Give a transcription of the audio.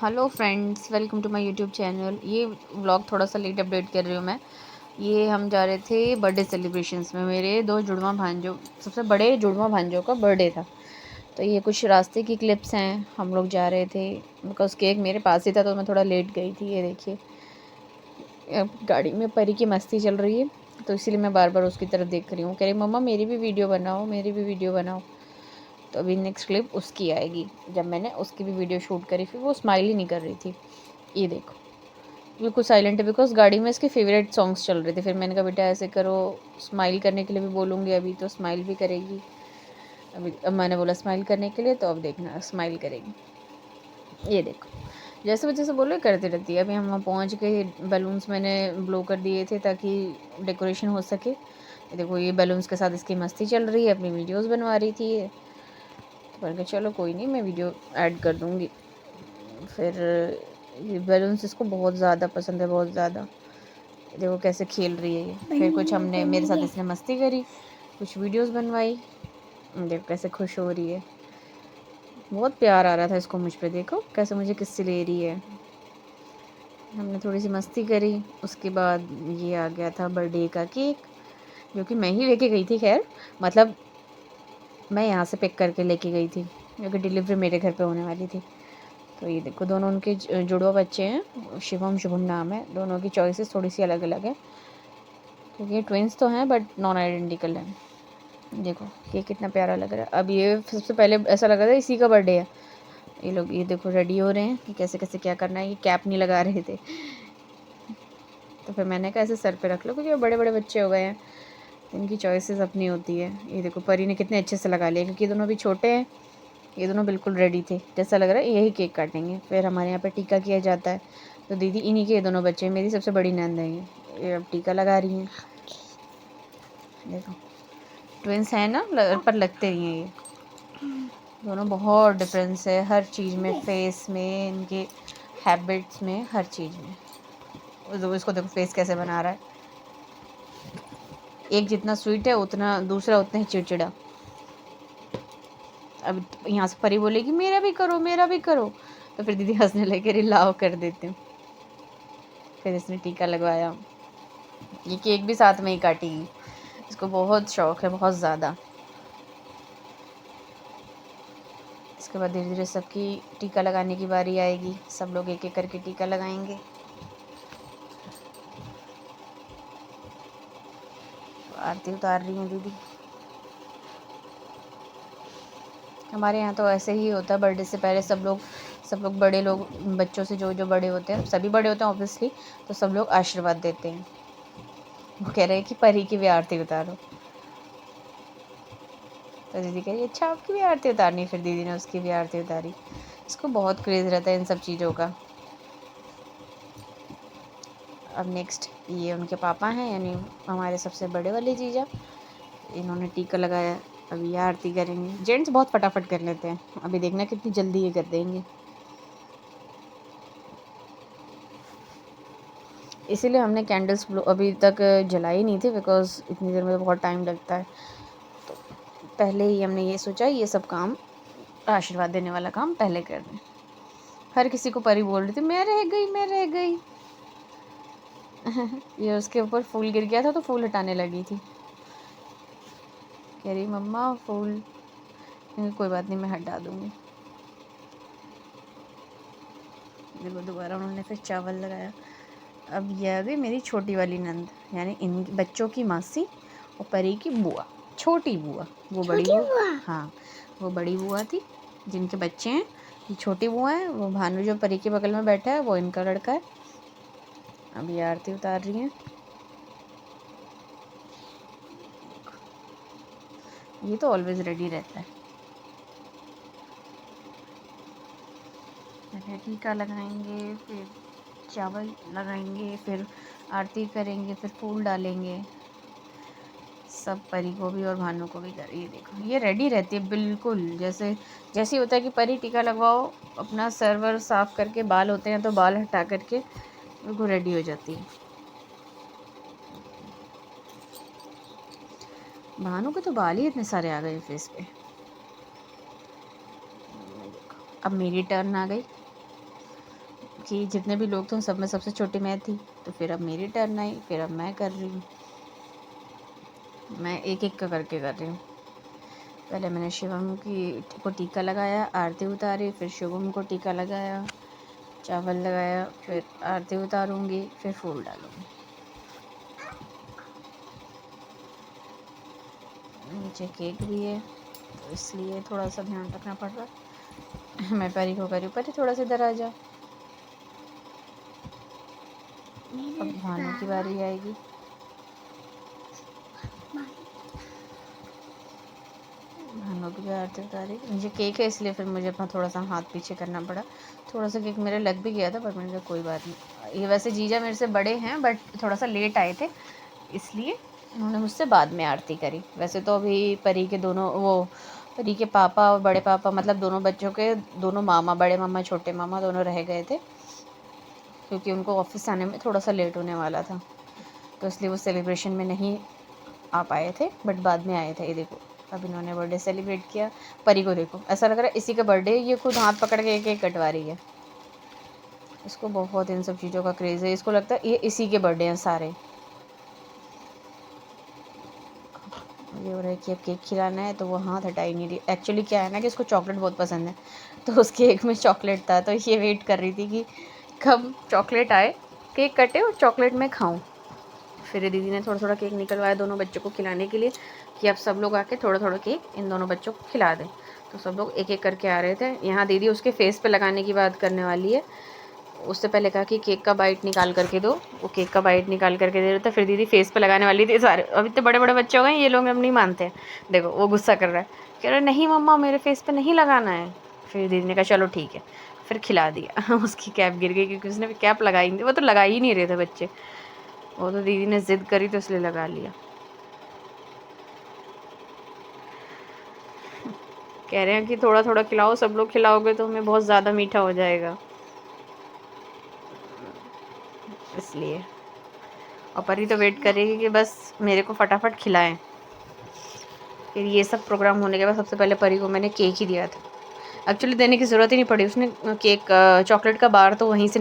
Hello friends, welcome to my YouTube channel. ये vlog थोड़ा सा लेट अपडेट कर रही हूँ मैं। ये हम जा रहे थे बर्थडे सेलिब्रेशंस में। मेरे दो जुड़वा भांजों, सबसे बड़े जुड़वा भांजों का बर्थडे था। तो ये कुछ रास्ते की क्लिप्स हैं। हम लोग जा रहे थे बिकॉज केक मेरे पास ही था, तो मैं थोड़ा लेट गई थी। ये देखिए, अब गाड़ी में परी की मस्ती चल रही है, तो इसीलिए मैं बार बार उसकी तरफ देख रही हूँ। कह रही मम्मा मेरी भी वीडियो बनाओ, मेरी भी वीडियो बनाओ। तो अभी नेक्स्ट क्लिप उसकी आएगी, जब मैंने उसकी भी वीडियो शूट करी। फिर वो स्माइल ही नहीं कर रही थी। ये देखो, बिल्कुल साइलेंट है बिकॉज गाड़ी में इसके फेवरेट सॉन्ग्स चल रहे थे। फिर मैंने कहा बेटा ऐसे करो, स्माइल करने के लिए भी बोलूँगी अभी तो स्माइल भी करेगी। अभी अब मैंने बोला स्माइल करने के लिए, तो अब देखना स्माइल करेगी। ये देखो, जैसे बच्चे से बोलो करती रहती है। अभी हम वहाँ पहुँच गए। बैलून्स मैंने ब्लो कर दिए थे ताकि डेकोरेशन हो सके। ये देखो, ये बैलून्स के साथ इसकी मस्ती चल रही है, अपनी वीडियोस बनवा रही थी ये। तो मैंने कहा चलो कोई नहीं, मैं वीडियो ऐड कर दूँगी। फिर ये बैलून्स इसको बहुत ज़्यादा पसंद है, बहुत ज़्यादा। देखो कैसे खेल रही है ये। फिर कुछ हमने, मेरे साथ इसने मस्ती करी, कुछ वीडियोस बनवाई। देखो कैसे खुश हो रही है। बहुत प्यार आ रहा था इसको मुझ पे। देखो कैसे मुझे किससे ले रही है। हमने थोड़ी सी मस्ती करी। उसके बाद ये आ गया था बर्थडे का केक, जो कि मैं ही लेके गई थी। खैर मतलब मैं यहाँ से पिक करके लेके गई थी, क्योंकि डिलीवरी मेरे घर पे होने वाली थी। तो ये देखो, दोनों उनके जुड़वा बच्चे हैं, शिवम शुभम नाम है। दोनों की चॉइसेस थोड़ी सी अलग अलग है, क्योंकि ये ट्विंस तो हैं बट नॉन आइडेंटिकल हैं। देखो ये कितना प्यारा लग रहा है। अब ये सबसे पहले ऐसा लग रहा था इसी का बर्थडे है। ये लोग ये देखो रेडी हो रहे हैं कि कैसे कैसे क्या करना है। ये कैप नहीं लगा रहे थे, तो फिर मैंने कहा ऐसे सर पे रख लो, क्योंकि बड़े बड़े बच्चे हो गए हैं, इनकी चॉइसेस अपनी होती है। ये देखो परी ने कितने अच्छे से लगा लिया, क्योंकि ये दोनों अभी छोटे हैं। ये दोनों बिल्कुल रेडी थे, जैसा लग रहा है यही केक काटेंगे। फिर हमारे यहाँ पे टीका किया जाता है, तो दीदी इन्हीं के ये दोनों बच्चे हैं। मेरी सबसे बड़ी नंद है ये अब टीका लगा रही हैं। देखो ट्विंस हैं ना, पर लगते नहीं हैं ये दोनों। बहुत डिफरेंस है हर चीज़ में, फेस में, इनके हैबिट्स में, हर चीज़ में। इसको देखो फेस कैसे बना रहा है। एक जितना स्वीट है उतना दूसरा उतना ही चिड़चिड़ा। अब यहाँ से परी बोलेगी मेरा भी करो, मेरा भी करो, तो फिर दीदी हंसने लगे, रिलाव कर देते हैं। फिर इसने टीका लगवाया। ये केक भी साथ में ही काटेगी, इसको बहुत शौक है, बहुत ज़्यादा। इसके बाद धीरे धीरे सबकी टीका लगाने की बारी आएगी। सब लोग एक एक करके टीका लगाएंगे। आरती उतार रही हैं दीदी। हमारे यहाँ तो ऐसे ही होता है, बर्थडे से पहले सब लोग बड़े लोग बच्चों से, जो जो बड़े होते हैं, सभी बड़े होते हैं ऑब्वियसली, तो सब लोग आशीर्वाद देते हैं। वो कह रहे हैं कि परी की भी आरती उतारो। तो दीदी कह रही अच्छा आपकी भी आरती उतारनी। फिर दीदी ने उसकी भी आरती उतारी। इसको बहुत क्रेज़ रहता है इन सब चीज़ों का। अब नेक्स्ट ये उनके पापा हैं, यानी हमारे सबसे बड़े वाले जीजा। इन्होंने टीका लगाया, अभी ये आरती करेंगे। जेंट्स बहुत फटाफट कर लेते हैं, अभी देखना कितनी जल्दी ये कर देंगे। इसीलिए हमने कैंडल्स अभी तक जलाई नहीं थी, बिकॉज इतनी देर में तो बहुत टाइम लगता है। तो पहले ही हमने ये सोचा ये सब काम, आशीर्वाद देने वाला काम पहले कर दें। हर किसी को परी बोल रही थी मैं रह गई, मैं रह गई। ये उसके ऊपर फूल गिर गया था, तो फूल हटाने लगी थी। कह रही मम्मा फूल। कोई बात नहीं, मैं हटा दूँगी। देखो दोबारा उन्होंने फिर चावल लगाया। अब यह आ गई मेरी छोटी वाली नंद, यानी इन बच्चों की मासी और परी की बुआ, छोटी बुआ। वो बड़ी बुआ, हाँ वो बड़ी बुआ थी जिनके बच्चे हैं। ये छोटी बुआ है। वो भानु जो परी के बगल में बैठा है, वो इनका लड़का है। अब ये आरती उतार रही हैं। ये तो ऑलवेज रेडी रहता है। पहले टीका लगाएंगे, फिर चावल लगाएंगे, फिर आरती करेंगे, फिर फूल डालेंगे। सब परी को भी और भानु को भी कर। ये देखो ये रेडी रहती है बिल्कुल, जैसे जैसे होता है कि परी टीका लगवाओ, अपना सर वर साफ़ करके, बाल होते हैं तो बाल हटा करके बिल्कुल रेडी हो जाती है। भानु के तो बाल ही इतने सारे आ गए फेस पे। अब मेरी टर्न आ गई। कि जितने भी लोग थे उन सब में सबसे छोटी मैं थी, तो फिर अब मेरी टर्न आई, फिर अब मैं कर रही हूँ। मैं एक एक का करके कर रही हूँ। पहले मैंने शिवम को टीका लगाया, आरती उतारी, फिर शुभम को टीका लगाया, चावल लगाया, फिर आरती उतारूँगी, फिर फूल डालूँगी। नीचे केक भी है तो इसलिए थोड़ा सा ध्यान रखना पड़ रहा है। मैं परी को करी, परी थोड़ा सा इधर आ जा। अब भानु की बारी आएगी। भानु की भी आरती उतारी। नीचे केक है इसलिए फिर मुझे अपना थोड़ा सा हाथ पीछे करना पड़ा। थोड़ा सा केक मेरे लग भी गया था, पर मैंने कहा कोई बात नहीं। ये वैसे जीजा मेरे से बड़े हैं बट थोड़ा सा लेट आए थे, इसलिए उन्होंने मुझसे बाद में आरती करी। वैसे तो अभी परी के दोनों परी के पापा और बड़े पापा, मतलब दोनों बच्चों के दोनों मामा, बड़े मामा छोटे मामा दोनों रह गए थे, क्योंकि उनको ऑफिस आने में थोड़ा सा लेट होने वाला था, तो इसलिए वो सेलिब्रेशन में नहीं आ पाए थे, बट बाद में आए थे। ये देखो अब इन्होंने बर्थडे सेलिब्रेट किया। परी को देखो, ऐसा लग रहा है इसी का बर्थडे, ये खुद हाथ पकड़ के एक एक कटवा रही है। इसको बहुत इन सब चीज़ों का क्रेज़ है, इसको लगता है ये इसी के बर्थडे हैं सारे। ये हो रहा है कि अब केक खिलाना है, तो वो हाथ हटा ही नहीं रही। एक्चुअली क्या है ना कि इसको चॉकलेट बहुत पसंद है, तो उस केक में चॉकलेट था, तो ये वेट कर रही थी कि कब चॉकलेट आए, केक कटे और चॉकलेट में खाऊं। फिर दीदी ने थोड़ा थोड़ा केक निकलवाया दोनों बच्चों को खिलाने के लिए, कि अब सब लोग आके थोड़ा थोड़ा केक इन दोनों बच्चों को खिला दें। तो सब लोग एक एक करके आ रहे थे। यहाँ दीदी उसके फेस पे लगाने की बात करने वाली है। उससे पहले कहा कि केक का बाइट निकाल करके दो, वो केक का बाइट निकाल करके दे रहा था। फिर दीदी फेस पे लगाने वाली थी। सारे अब इतने बड़े बड़े बच्चे हो गए, ये लोग अब नहीं मानते हैं। देखो वो गुस्सा कर रहा है, कह रहा है नहीं मम्मा मेरे फेस पे नहीं लगाना है। फिर दीदी ने कहा चलो ठीक है, फिर खिला दिया। उसकी कैप गिर गई, क्योंकि उसने कैप लगाई नहीं थी। वो तो लगा ही नहीं रहे थे बच्चे, वो तो दीदी ने ज़िद करी तो इसलिए लगा लिया। कह रहे हैं कि थोड़ा थोड़ा खिलाओ, सब लोग खिलाओगे तो हमें बहुत ज़्यादा मीठा हो जाएगा, इसलिए। और परी तो वेट करेगी कि बस मेरे को फटाफट खिलाएं। फिर ये सब प्रोग्राम होने के बाद सबसे पहले परी को मैंने केक ही दिया था। एक्चुअली देने की ज़रूरत ही नहीं पड़ी, उसने केक चॉकलेट का बार तो वहीं से